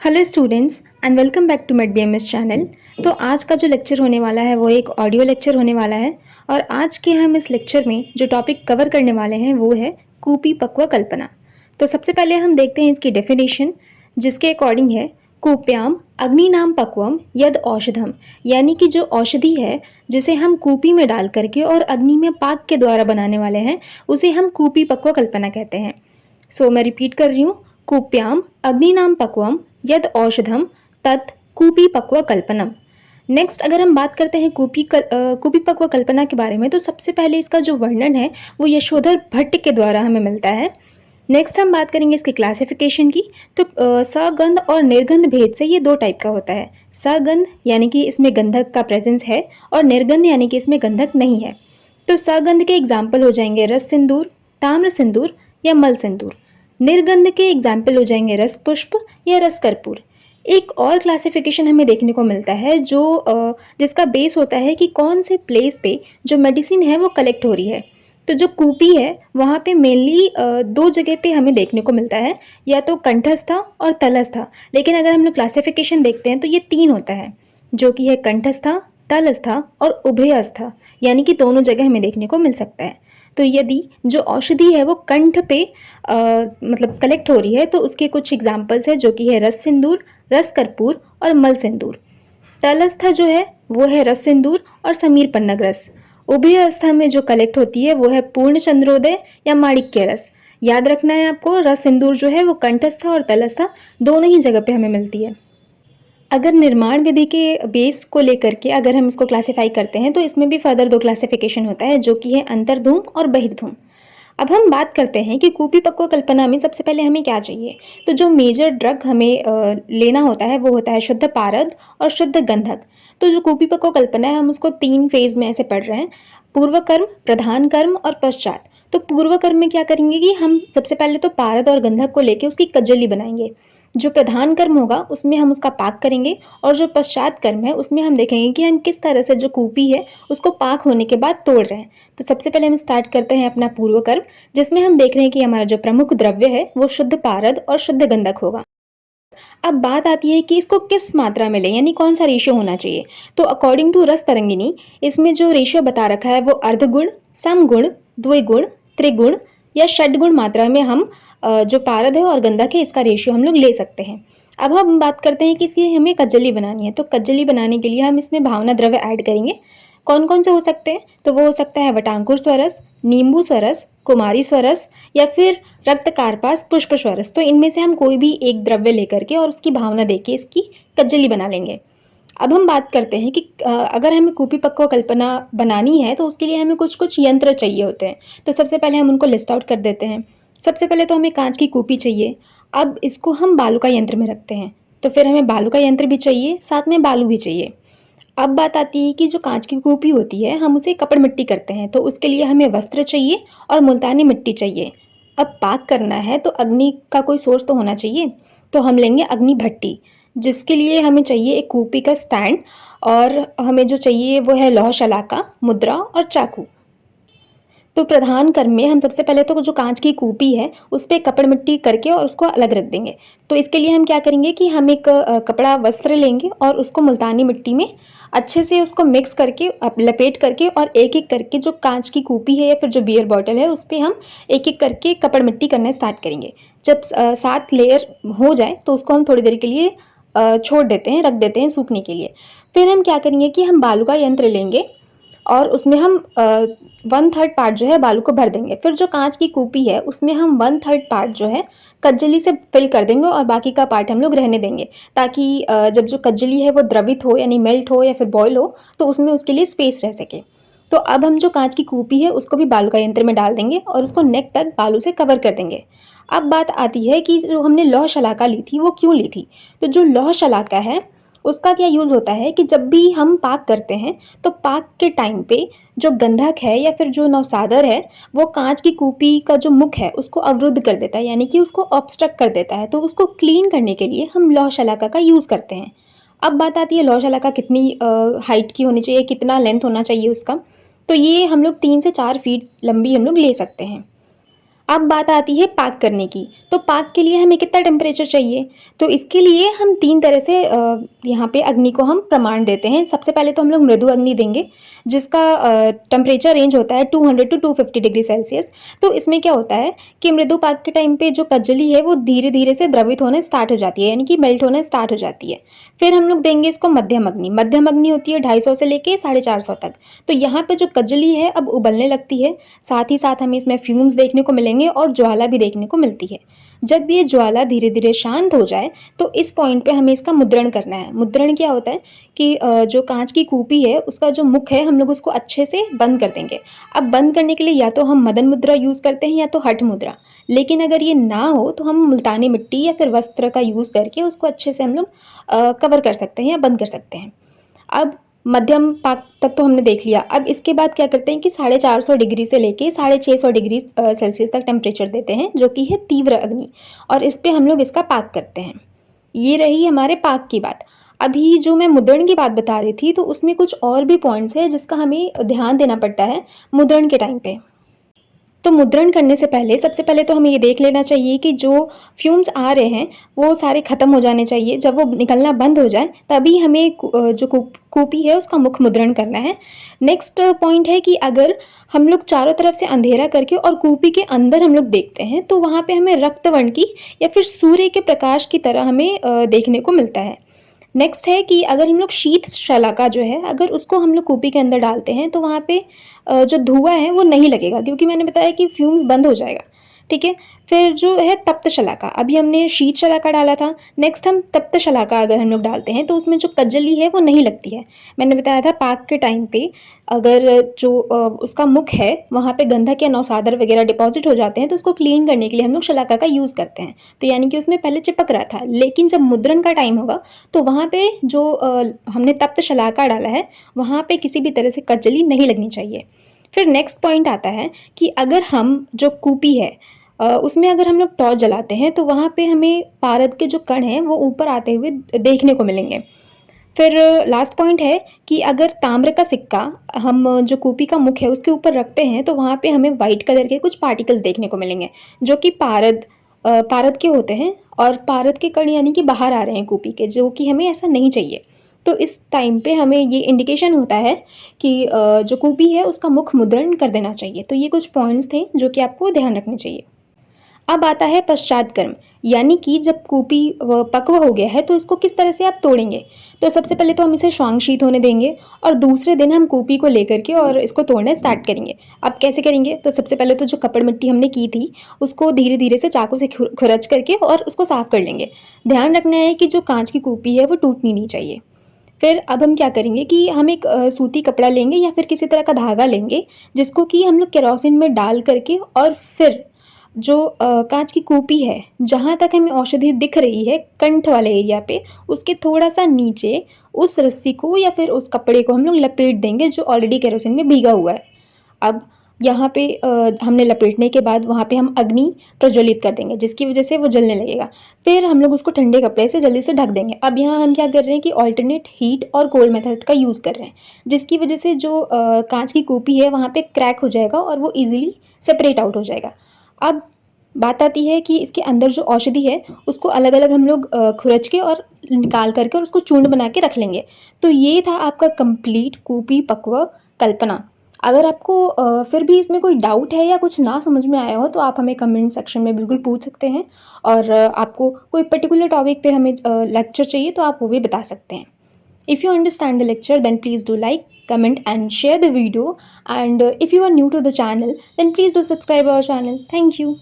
Hello students and welcome back to made BMS channel. तो आज का जो लेक्चर होने वाला है वो एक ऑडियो लेक्चर होने वाला है और आज के हम इस लेक्चर में जो टॉपिक कवर करने वाले हैं वो है कूपी पक्व कल्पना। तो सबसे पहले हम देखते हैं इसकी डेफिनेशन, जिसके अकॉर्डिंग है कूप्याम अग्नि नाम पक्वम यद औषधम, यानी कि जो औषधि है जिसे हम कूपी में डाल करके और अग्नि में पाक के द्वारा बनाने वाले हैं उसे हम कूपी पक्व कल्पना कहते हैं। सो मैं रिपीट कर रही हूँ, कूप्याम अग्निनाम पक्वम यद औषधम तत् कूपी पक्व कल्पनम। नेक्स्ट अगर हम बात करते हैं कूपी पक्व कल्पना के बारे में, तो सबसे पहले इसका जो वर्णन है वो यशोधर भट्ट के द्वारा हमें मिलता है। नेक्स्ट हम बात करेंगे इसकी क्लासिफिकेशन की। तो सगंध और निर्गंध भेद से ये दो टाइप का होता है। सगंध यानी कि इसमें गंधक का प्रेजेंस है और निर्गंध यानी कि इसमें गंधक नहीं है। तो सगंध के एग्जाम्पल हो जाएंगे रस सिंदूर, ताम्र सिंदूर या मल सिंदूर। निर्गंध के एग्जाम्पल हो जाएंगे रस पुष्प या रस कर्पूर। एक और क्लासिफिकेशन हमें देखने को मिलता है जो जिसका बेस होता है कि कौन से प्लेस पे जो मेडिसिन है वो कलेक्ट हो रही है। तो जो कूपी है वहाँ पे मेनली दो जगह पे हमें देखने को मिलता है, या तो कंठस्थ और तलस्थ। लेकिन अगर हम लोग क्लासिफिकेशन देखते हैं तो ये तीन होता है, जो कि है कंठस्थ, तलस्थ और उभयस्थ, यानी कि दोनों जगह हमें देखने को मिल सकता है। तो यदि जो औषधि है वो कंठ पे मतलब कलेक्ट हो रही है तो उसके कुछ एग्जाम्पल्स है, जो कि है रस सिंदूर, रस कर्पूर और मल सिंदूर। तलस्थ जो है वो है रस सिंदूर और समीर पन्नग रस। उभय अवस्था में जो कलेक्ट होती है वो है पूर्ण चंद्रोदय या माणिक्य रस। याद रखना है आपको, रस सिंदूर जो है वो कंठस्थ और तलस्थ दोनों ही जगह पे हमें मिलती है। अगर निर्माण विधि के बेस को लेकर के अगर हम इसको क्लासिफाई करते हैं तो इसमें भी फर्दर दो क्लासिफिकेशन होता है, जो कि है अंतर्धूम और बहिर्धूम। अब हम बात करते हैं कि कूपी पक्व कल्पना में सबसे पहले हमें क्या चाहिए। तो जो मेजर ड्रग हमें लेना होता है वो होता है शुद्ध पारद और शुद्ध गंधक। तो जो कूपी पक्व कल्पना है हम उसको तीन फेज में ऐसे पढ़ रहे हैं, पूर्व कर्म, प्रधान कर्म और पश्चात। तो पूर्व कर्म में क्या करेंगे कि हम सबसे पहले तो पारद और गंधक को लेके उसकी कज्जली बनाएंगे। जो प्रधान कर्म होगा उसमें हम उसका पाक करेंगे, और जो पश्चात कर्म है उसमें हम देखेंगे कि हम किस तरह से जो कूपी है उसको पाक होने के बाद तोड़ रहे हैं। तो सबसे पहले हम स्टार्ट करते हैं अपना पूर्व कर्म, जिसमें हम देख रहे हैं कि हमारा जो प्रमुख द्रव्य है वो शुद्ध पारद और शुद्ध गंधक होगा। अब बात आती है कि इसको किस मात्रा में लें, यानी कौन सा रेशियो होना चाहिए। तो अकॉर्डिंग टू रस तरंगिनी इसमें जो रेशियो बता रखा है वो अर्धगुण, समगुण, द्विगुण, त्रिगुण या षटगुण मात्रा में हम जो पारद है और गंधक है इसका रेशियो हम लोग ले सकते हैं। अब हम बात करते हैं कि इसकी हमें कज्जली बनानी है। तो कज्जली बनाने के लिए हम इसमें भावना द्रव्य ऐड करेंगे। कौन कौन से हो सकते हैं, तो वो हो सकता है वटांकुर स्वरस, नींबू स्वरस, कुमारी स्वरस या फिर रक्त कार्पास, पुष्प स्वरस। तो इनमें से हम कोई भी एक द्रव्य लेकर के और उसकी भावना देके इसकी कज्जली बना लेंगे। अब हम बात करते हैं कि अगर हमें कूपी पक्व कल्पना बनानी है तो उसके लिए हमें कुछ कुछ यंत्र चाहिए होते हैं। तो सबसे पहले हम उनको लिस्ट आउट कर देते हैं। सबसे पहले तो हमें कांच की कूपी चाहिए। अब इसको हम बालू का यंत्र में रखते हैं, तो फिर हमें बालू का यंत्र भी चाहिए, साथ में बालू भी चाहिए। अब बात आती है कि जो कांच की कूपी होती है हम उसे कपड़ मिट्टी करते हैं, तो उसके लिए हमें वस्त्र चाहिए और मुल्तानी मिट्टी चाहिए। अब पाक करना है तो अग्नि का कोई सोर्स तो होना चाहिए, तो हम लेंगे अग्नि भट्टी, जिसके लिए हमें चाहिए एक कूपी का स्टैंड, और हमें जो चाहिए वो है लौह शलाका, मुद्रा और चाकू। तो प्रधान कर्म में हम सबसे पहले तो जो कांच की कूपी है उस पर कपड़ मिट्टी करके और उसको अलग रख देंगे। तो इसके लिए हम क्या करेंगे कि हम एक कपड़ा वस्त्र लेंगे और उसको मुल्तानी मिट्टी में अच्छे से उसको मिक्स करके लपेट करके और एक एक करके जो कांच की कूपी है या फिर जो बियर बॉटल है उस पर हम एक एक करके कपड़ मिट्टी करना स्टार्ट करेंगे। जब 7 लेयर हो जाए तो उसको हम थोड़ी देर के लिए छोड़ देते हैं, रख देते हैं सूखने के लिए। फिर हम क्या करेंगे कि हम बालू का यंत्र लेंगे और उसमें हम 1/3 पार्ट जो है बालू को भर देंगे। फिर जो कांच की कूपी है उसमें हम 1/3 पार्ट जो है कज्जली से फिल कर देंगे और बाकी का पार्ट हम लोग रहने देंगे, ताकि जब जो कज्जली है वो द्रवित हो यानी मेल्ट हो या फिर बॉयल हो तो उसमें उसके लिए स्पेस रह सके। तो अब हम जो कांच की कूपी है उसको भी बालू का यंत्र में डाल देंगे और उसको नेक तक बालू से कवर कर देंगे। अब बात आती है कि जो हमने लौह शलाका ली थी वो क्यों ली थी। तो जो लौह शलाका है उसका क्या यूज़ होता है कि जब भी हम पाक करते हैं तो पाक के टाइम पे जो गंधक है या फिर जो नवसादर है वो कांच की कूपी का जो मुख है उसको अवरुद्ध कर देता है, यानी कि उसको ऑब्स्ट्रक्ट कर देता है। तो उसको क्लीन करने के लिए हम लौह शलाका का यूज़ करते हैं। अब बात आती है लौह शलाका कितनी हाइट की होनी चाहिए, कितना लेंथ होना चाहिए उसका। तो ये हम लोग 3 से 4 फीट लंबी हम लोग ले सकते हैं। अब बात आती है पाक करने की। तो पाक के लिए हमें कितना टेम्परेचर चाहिए? तो इसके लिए हम 3 तरह से यहाँ पे अग्नि को हम प्रमाण देते हैं। सबसे पहले तो हम लोग मृदु अग्नि देंगे, जिसका टेम्परेचर रेंज होता है 200 टू 250 डिग्री सेल्सियस। तो इसमें क्या होता है कि मृदु पाक के टाइम पे जो कज्जली है वो धीरे-धीरे से द्रवित होना स्टार्ट हो जाती है, यानी कि मेल्ट होना स्टार्ट हो जाती है। फिर हम लोग देंगे इसको मध्यम अग्नि। मध्यम अग्नि होती है 250 से लेके 450 तक। तो यहाँ पे जो कज्जली है अब उबलने लगती है, साथ ही साथ हमें इसमें फ्यूम्स देखने को मिलेंगे और ज्वाला भी देखने को मिलती है। जब ये ज्वाला धीरे धीरे शांत हो जाए तो इस पॉइंट पे हमें इसका मुद्रण करना है। मुद्रण क्या होता है कि जो कांच की कूपी है उसका जो मुख है हम लोग उसको अच्छे से बंद कर देंगे। अब बंद करने के लिए या तो हम मदन मुद्रा यूज़ करते हैं या तो हठ मुद्रा, लेकिन अगर ये ना हो तो हम मुल्तानी मिट्टी या फिर वस्त्र का यूज़ करके उसको अच्छे से हम लोग कवर कर सकते हैं या बंद कर सकते हैं। अब मध्यम पाक तक तो हमने देख लिया। अब इसके बाद क्या करते हैं कि 450 डिग्री से लेके 650 डिग्री सेल्सियस तक टेम्परेचर देते हैं, जो कि है तीव्र अग्नि, और इस पे हम लोग इसका पाक करते हैं। ये रही हमारे पाक की बात। अभी जो मैं मुद्रण की बात बता रही थी तो उसमें कुछ और भी पॉइंट्स है जिसका हमें ध्यान देना पड़ता है मुद्रण के टाइम पे। तो मुद्रण करने से पहले सबसे पहले तो हमें ये देख लेना चाहिए कि जो फ्यूम्स आ रहे हैं वो सारे ख़त्म हो जाने चाहिए। जब वो निकलना बंद हो जाए तभी हमें जो कूपी है उसका मुख मुद्रण करना है। नेक्स्ट पॉइंट है कि अगर हम लोग चारों तरफ से अंधेरा करके और कूपी के अंदर हम लोग देखते हैं तो वहाँ पे हमें रक्तवर्ण की या फिर सूर्य के प्रकाश की तरह हमें देखने को मिलता है। नेक्स्ट है कि अगर हम लोग शीत शलाका जो है अगर उसको हम लोग कूपी के अंदर डालते हैं तो वहाँ पे जो धुआं है वो नहीं लगेगा, क्योंकि मैंने बताया कि फ्यूम्स बंद हो जाएगा। ठीक है। फिर जो है तप्त शलाका, अभी हमने शीत शलाका डाला था, नेक्स्ट हम तप्त शलाका अगर हम लोग डालते हैं तो उसमें जो कज्जली है वो नहीं लगती है। मैंने बताया था पाक के टाइम पे अगर जो उसका मुख है वहाँ पे गंधक या नौसादर वगैरह डिपॉजिट हो जाते हैं तो उसको क्लीन करने के लिए हम लोग शलाका का यूज़ करते हैं। तो यानी कि उसमें पहले चिपक रहा था, लेकिन जब मुद्रण का टाइम होगा तो वहाँ पे जो हमने तप्त शलाका डाला है वहाँ पे किसी भी तरह से कज्जली नहीं लगनी चाहिए। फिर नेक्स्ट पॉइंट आता है कि अगर हम जो कूपी है उसमें अगर हम लोग टॉर्च जलाते हैं तो वहाँ पे हमें पारद के जो कण हैं वो ऊपर आते हुए देखने को मिलेंगे। फिर लास्ट पॉइंट है कि अगर ताम्र का सिक्का हम जो कूपी का मुख है उसके ऊपर रखते हैं तो वहाँ पे हमें वाइट कलर के कुछ पार्टिकल्स देखने को मिलेंगे, जो कि पारद के होते हैं, और पारद के कण यानी कि बाहर आ रहे हैं कूपी के, जो कि हमें ऐसा नहीं चाहिए। तो इस टाइम पे हमें ये इंडिकेशन होता है कि जो कूपी है उसका मुख मुद्रण कर देना चाहिए। तो ये कुछ पॉइंट्स थे जो कि आपको ध्यान रखने चाहिए। अब आता है पश्चात कर्म, यानी कि जब कूपी पक्व हो गया है तो इसको किस तरह से आप तोड़ेंगे। तो सबसे पहले तो हम इसे श्वांगशीत होने देंगे और दूसरे दिन हम कूपी को लेकर के और इसको तोड़ना स्टार्ट करेंगे। अब कैसे करेंगे? तो सबसे पहले तो जो कपड़ मिट्टी हमने की थी उसको धीरे धीरे से चाकू से खुरच करके और उसको साफ कर लेंगे। ध्यान रखना है कि जो कांच की कूपी है वो टूटनी नहीं चाहिए। फिर अब हम क्या करेंगे कि हम एक सूती कपड़ा लेंगे या फिर किसी तरह का धागा लेंगे, जिसको कि हम लोग केरोसिन में डाल करके, और फिर जो कांच की कूपी है जहाँ तक हमें औषधि दिख रही है कंठ वाले एरिया पे, उसके थोड़ा सा नीचे उस रस्सी को या फिर उस कपड़े को हम लोग लपेट देंगे जो ऑलरेडी केरोसिन में भीगा हुआ है। अब यहाँ पे हमने लपेटने के बाद वहाँ पे हम अग्नि प्रज्वलित कर देंगे, जिसकी वजह से वो जलने लगेगा। फिर हम लोग उसको ठंडे कपड़े से जल्दी से ढक देंगे। अब यहाँ हम क्या कर रहे हैं कि ऑल्टरनेट हीट और कोल्ड मेथड का यूज़ कर रहे हैं, जिसकी वजह से जो कांच की कूपी है वहाँ पे क्रैक हो जाएगा और वो ईजिली सेपरेट आउट हो जाएगा। अब बात आती है कि इसके अंदर जो औषधि है उसको अलग अलग हम लोग खुरच के और निकाल करके और उसको चूर्ण बना के रख लेंगे। तो ये था आपका कंप्लीट कूपी पक्व कल्पना। अगर आपको फिर भी इसमें कोई डाउट है या कुछ ना समझ में आया हो तो आप हमें कमेंट सेक्शन में बिल्कुल पूछ सकते हैं, और आपको कोई पर्टिकुलर टॉपिक पे हमें लेक्चर चाहिए तो आप वो भी बता सकते हैं। If you understand the lecture, then please do like, comment and share the video. And if you are new to the channel, then please do subscribe our channel. Thank you.